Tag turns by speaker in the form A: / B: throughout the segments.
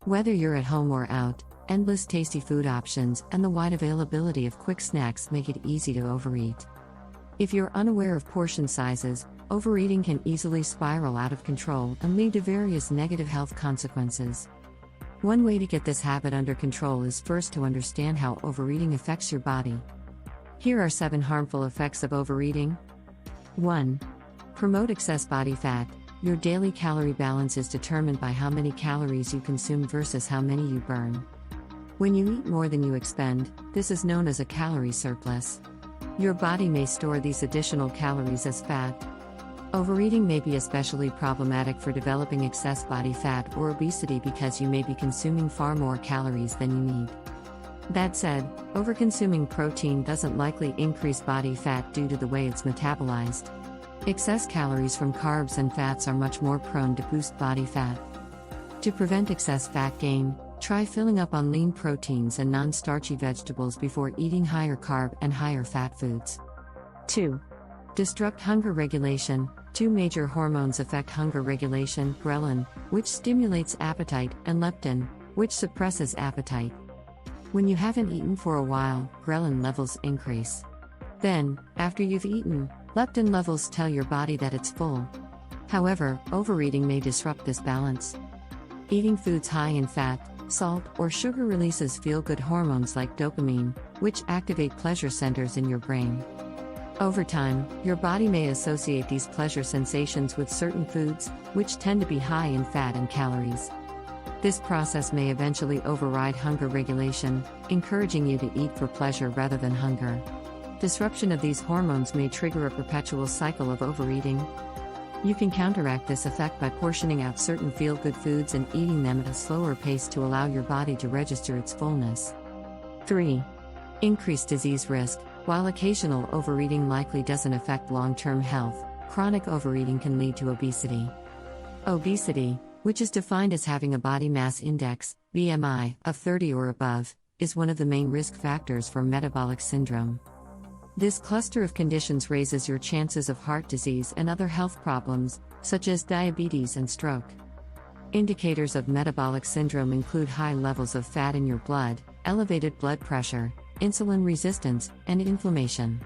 A: Whether you're at home or out, endless tasty food options and the wide availability of quick snacks make it easy to overeat. If you're unaware of portion sizes, overeating can easily spiral out of control and lead to various negative health consequences. One way to get this habit under control is first to understand how overeating affects your body. Here are 7 harmful effects of overeating. 1. Promote excess body fat. Your daily calorie balance is determined by how many calories you consume versus how many you burn. When you eat more than you expend, this is known as a calorie surplus. Your body may store these additional calories as fat. Overeating may be especially problematic for developing excess body fat or obesity because you may be consuming far more calories than you need. That said, overconsuming protein doesn't likely increase body fat due to the way it's metabolized. Excess calories from carbs and fats are much more prone to boost body fat. To prevent excess fat gain, try filling up on lean proteins and non-starchy vegetables before eating higher carb and higher fat foods. 2. Disrupt hunger regulation. 2 major hormones affect hunger regulation: ghrelin, which stimulates appetite, and leptin, which suppresses appetite. When you haven't eaten for a while, ghrelin levels increase. Then, after you've eaten, leptin levels tell your body that it's full. However, overeating may disrupt this balance. Eating foods high in fat, salt, or sugar releases feel-good hormones like dopamine, which activate pleasure centers in your brain. Over time, your body may associate these pleasure sensations with certain foods, which tend to be high in fat and calories. This process may eventually override hunger regulation, encouraging you to eat for pleasure rather than hunger. Disruption of these hormones may trigger a perpetual cycle of overeating. You can counteract this effect by portioning out certain feel-good foods and eating them at a slower pace to allow your body to register its fullness. 3. Increased disease risk. While occasional overeating likely doesn't affect long-term health, chronic overeating can lead to obesity. Obesity, which is defined as having a body mass index, BMI, of 30 or above, is one of the main risk factors for metabolic syndrome. This cluster of conditions raises your chances of heart disease and other health problems, such as diabetes and stroke. Indicators of metabolic syndrome include high levels of fat in your blood, elevated blood pressure, insulin resistance, and inflammation.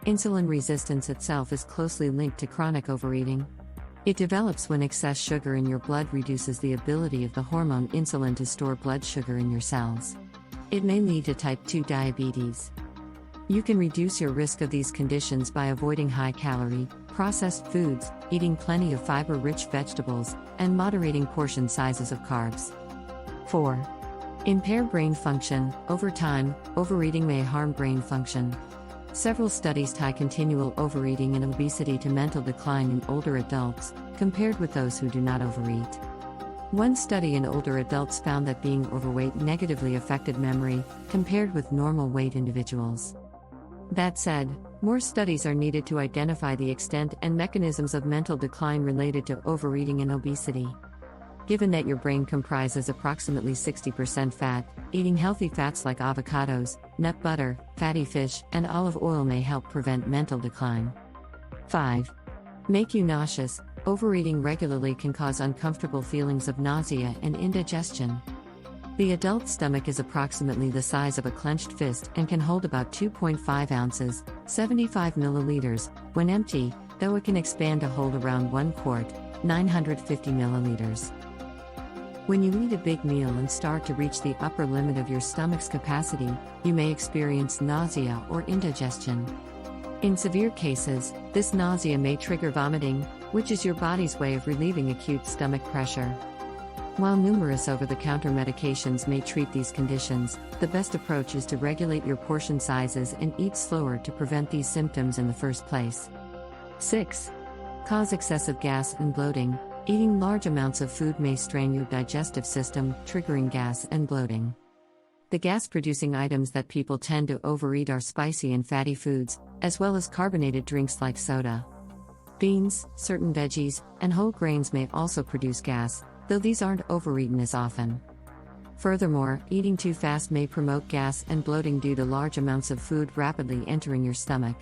A: Insulin resistance itself is closely linked to chronic overeating. It develops when excess sugar in your blood reduces the ability of the hormone insulin to store blood sugar in your cells. It may lead to type 2 diabetes. You can reduce your risk of these conditions by avoiding high-calorie, processed foods, eating plenty of fiber-rich vegetables, and moderating portion sizes of carbs. 4. Impair brain function. Over time, overeating may harm brain function. Several studies tie continual overeating and obesity to mental decline in older adults, compared with those who do not overeat. One study in older adults found that being overweight negatively affected memory, compared with normal weight individuals. That said, more studies are needed to identify the extent and mechanisms of mental decline related to overeating and obesity. Given that your brain comprises approximately 60% fat, eating healthy fats like avocados, nut butter, fatty fish, and olive oil may help prevent mental decline. 5. Make you nauseous. Overeating regularly can cause uncomfortable feelings of nausea and indigestion. The adult stomach is approximately the size of a clenched fist and can hold about 2.5 ounces, 75 milliliters, when empty, though it can expand to hold around 1 quart, 950 milliliters. When you eat a big meal and start to reach the upper limit of your stomach's capacity, you may experience nausea or indigestion. In severe cases, this nausea may trigger vomiting, which is your body's way of relieving acute stomach pressure. While numerous over-the-counter medications may treat these conditions, the best approach is to regulate your portion sizes and eat slower to prevent these symptoms in the first place. 6. Cause excessive gas and bloating. Eating large amounts of food may strain your digestive system, triggering gas and bloating. The gas-producing items that people tend to overeat are spicy and fatty foods, as well as carbonated drinks like soda. Beans, certain veggies, and whole grains may also produce gas, though these aren't overeaten as often. Furthermore, eating too fast may promote gas and bloating due to large amounts of food rapidly entering your stomach.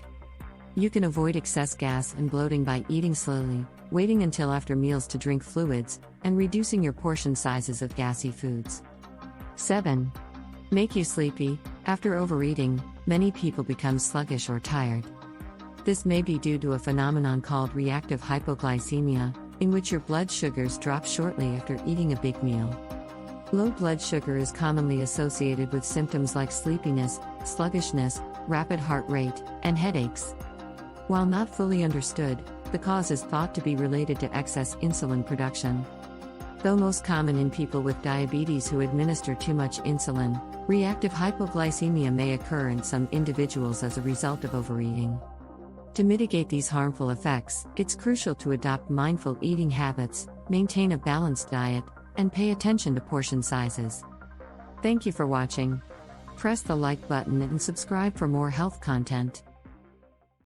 A: You can avoid excess gas and bloating by eating slowly, waiting until after meals to drink fluids, and reducing your portion sizes of gassy foods. 7. Make you sleepy. After overeating, many people become sluggish or tired. This may be due to a phenomenon called reactive hypoglycemia, in which your blood sugars drop shortly after eating a big meal. Low blood sugar is commonly associated with symptoms like sleepiness, sluggishness, rapid heart rate, and headaches. While not fully understood, the cause is thought to be related to excess insulin production. Though most common in people with diabetes who administer too much insulin, reactive hypoglycemia may occur in some individuals as a result of overeating. To mitigate these harmful effects, it's crucial to adopt mindful eating habits, maintain a balanced diet, and pay attention to portion sizes. Thank you for watching. Press the like button and subscribe for more health content.